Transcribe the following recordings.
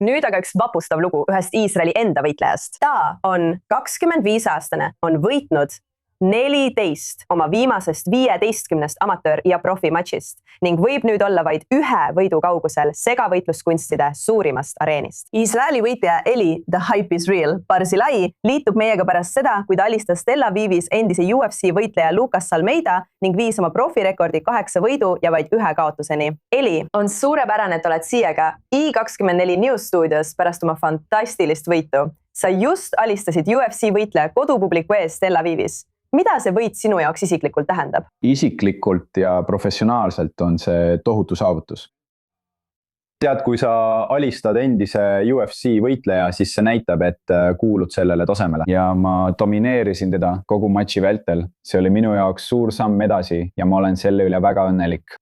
Nüüd aga üks vapustav lugu ühest Iisraeli enda võitlejast. Ta on 25-aastane, on võitnud 14 oma viimasest 15 amatöör- ja profimatšist ning võib nüüd olla vaid ühe võidu kaugusel segavõitluskunstide suurimast areenist. Iisraeli võitleja Eli The Hype is Real Barzilai liitub meiega pärast seda, kui ta alistas Tel Avivis endise UFC võitleja Lucas Almeida ning viis oma profirekordi 8 võidu ja vaid 1 kaotuseni. Eli, on suurepärane, et oled siiaga I24 News stuudios pärast oma fantastilist võitu. Sa just alistasid UFC võitleja kodupubliku ees Tel Avivis. Mida see võit sinu jaoks isiklikult tähendab? Isiklikult ja professionaalselt on see tohutu saavutus. Tead, kui sa alistad endise UFC võitleja, siis see näitab, et kuulud sellele tasemele. Ja ma domineerisin teda kogu matši vältel. See oli minu jaoks suur samm edasi ja ma olen selle üle väga õnnelik.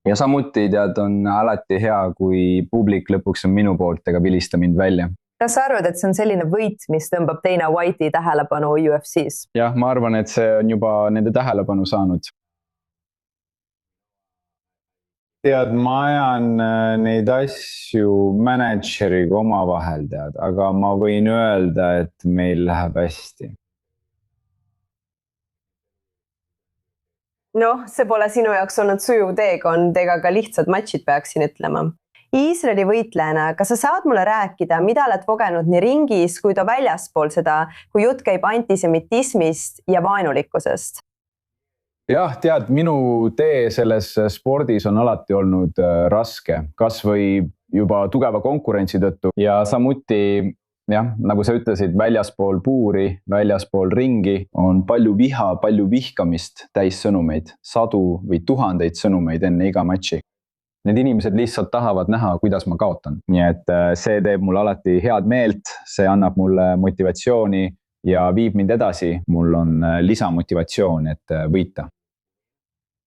Ja samuti tead, on alati hea, kui publik lõpuks on minu poolt ega vilista mind välja. Kas sa arvad, et see on selline võit, mis tõmbab Dana White'i tähelepanu UFC-s? Jah, ma arvan, et see on juba nende tähelepanu saanud. Tead, ma ajan neid asju mänedžeriga omavahel tead, aga ma võin öelda, et meil läheb hästi. Noh, see pole sinu jaoks olnud sujuv teekond ega ka lihtsad matšid peaksin ütlema. Iisraeli võitlejana, kas sa saad mulle rääkida, mida oled kogenud nii ringis kui ta väljaspool seda, kui jutt käib antisemitismist ja vaenulikkusest? Jah, tead, minu tee selles spordis on alati olnud raske, kas või juba tugeva konkurentsi tõttu ja samuti, jah, nagu sa ütlesid, väljaspool puuri, väljaspool ringi on palju viha, palju vihkamist täis sõnumeid, 100 või 1000 sõnumeid enne iga matši. Need inimesed lihtsalt tahavad näha, kuidas ma kaotan. Nii et see teeb mulle alati head meelt, see annab mulle motivatsiooni ja viib mind edasi. Mul on lisamotivatsioon, et võita.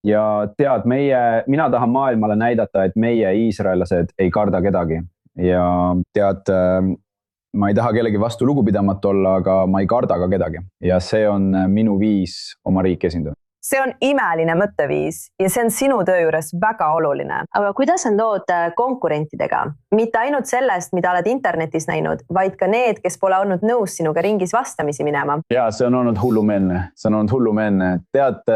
Ja tead, mina tahan maailmale näidata, et meie iisraelased ei karda kedagi. Ja tead, ma ei taha kellegi vastu lugupidamatu olla, aga ma ei karda ka kedagi. Ja see on minu viis oma riiki esindada. See on imeline mõtteviis ja see on sinu töö juures väga oluline. Aga kuidas on lood konkurentidega? Mitte ainult sellest, mida oled internetis näinud, vaid ka need, kes pole olnud nõus sinuga ringis vastamisi minema. Jaa, see on olnud hullumeelne. Tead,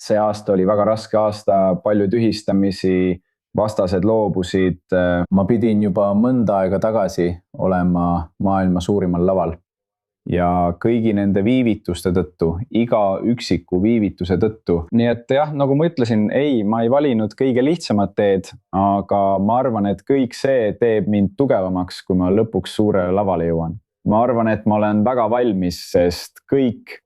see aasta oli väga raske aasta, palju tühistamisi, vastased loobusid. Ma pidin juba mõnda aega tagasi olema maailma suurimal laval. Ja kõigi nende viivituste tõttu, iga üksiku viivituse tõttu. Nii et jah, nagu ma ütlesin, ma ei valinud kõige lihtsamat teed, aga ma arvan, et kõik see teeb mind tugevamaks, kui ma lõpuks suurele lavale jõuan. Ma arvan, et ma olen väga valmis, sest kõik,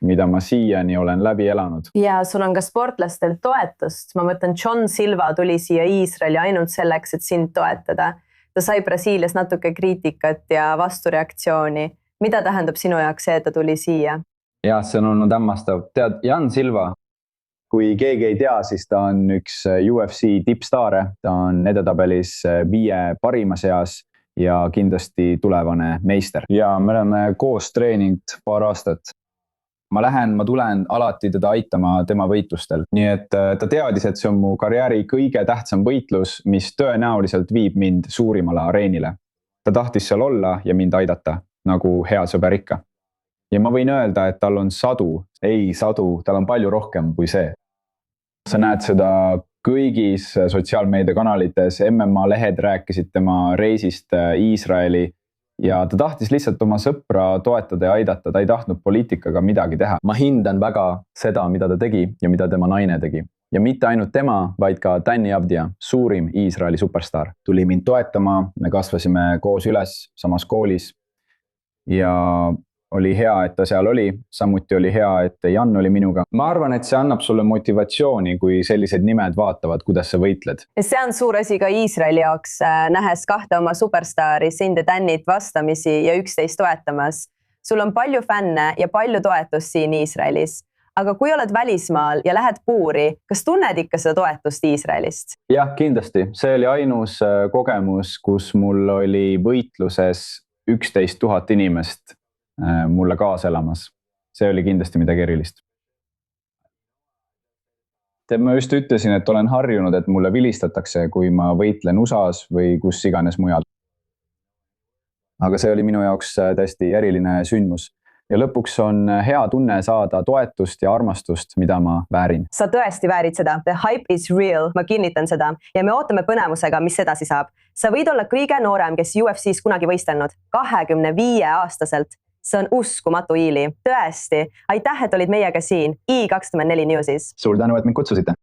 mida ma siiani olen läbi elanud. Ja sul on ka sportlastel toetust. Ma mõtlen, John Silva tuli siia Iisraeli ainult selleks, et sind toetada. Ta sai Brasiilias natuke kriitikat ja vastureaktsiooni. Mida tähendab sinu jaoks see, et ta tuli siia? Jah, see on olnud hämmastav. Tead, Jan Silva, kui keegi ei tea, siis ta on üks UFC tippstaare. Ta on edetabelis 5 parima seas ja kindlasti tulevane meister. Ja me oleme koos treeninud paar aastat. Ma tulen alati teda aitama tema võitlustel. Nii et ta teadis, et see on mu karjääri kõige tähtsam võitlus, mis tõenäoliselt viib mind suurimale areenile. Ta tahtis seal olla ja mind aidata, nagu hea sõber ikka. Ja ma võin öelda, et tal on 100, tal on palju rohkem kui see. Sa näed seda kõigis sotsiaalmeediakanalites, MMA lehed rääkisid tema reisist Iisraeli. Ja ta tahtis lihtsalt oma sõpra toetada ja aidata, ta ei tahtnud poliitikaga midagi teha. Ma hindan väga seda, mida ta tegi ja mida tema naine tegi. Ja mitte ainult tema, vaid ka Danny Avdia, suurim Iisraeli superstar. Tuli mind toetama, me kasvasime koos üles samas koolis ja oli hea, et ta seal oli. Samuti oli hea, et Jan oli minuga. Ma arvan, et see annab sulle motivatsiooni, kui sellised nimed vaatavad, kuidas sa võitled. See on suur asi ka Iisraeli jaoks, nähes 2 oma superstaari, sind ja Dannit vastamisi ja üksteist toetamas. Sul on palju fänne ja palju toetust siin Iisraelis. Aga kui oled välismaal ja lähed puuri, kas tunned ikka seda toetust Iisraelist? Jah, kindlasti. See oli ainus kogemus, kus mul oli võitluses 11 000 inimest mulle kaasa elamas. See oli kindlasti midagi erilist. Ma just ütlesin, et olen harjunud, et mulle vilistatakse, kui ma võitlen USAs või kus iganes mujal. Aga see oli minu jaoks täiesti eriline sündmus. Ja lõpuks on hea tunne saada toetust ja armastust, mida ma väärin. Sa tõesti väärid seda. The hype is real. Ma kinnitan seda. Ja me ootame põnevusega, mis edasi saab. Sa võid olla kõige noorem, kes UFC's kunagi võistelnud. 25-aastaselt. See on uskumatu, Iili. Tõesti. Aitäh, et olid meiega siin I24 Newsis. Suur tänu, et mind kutsusite.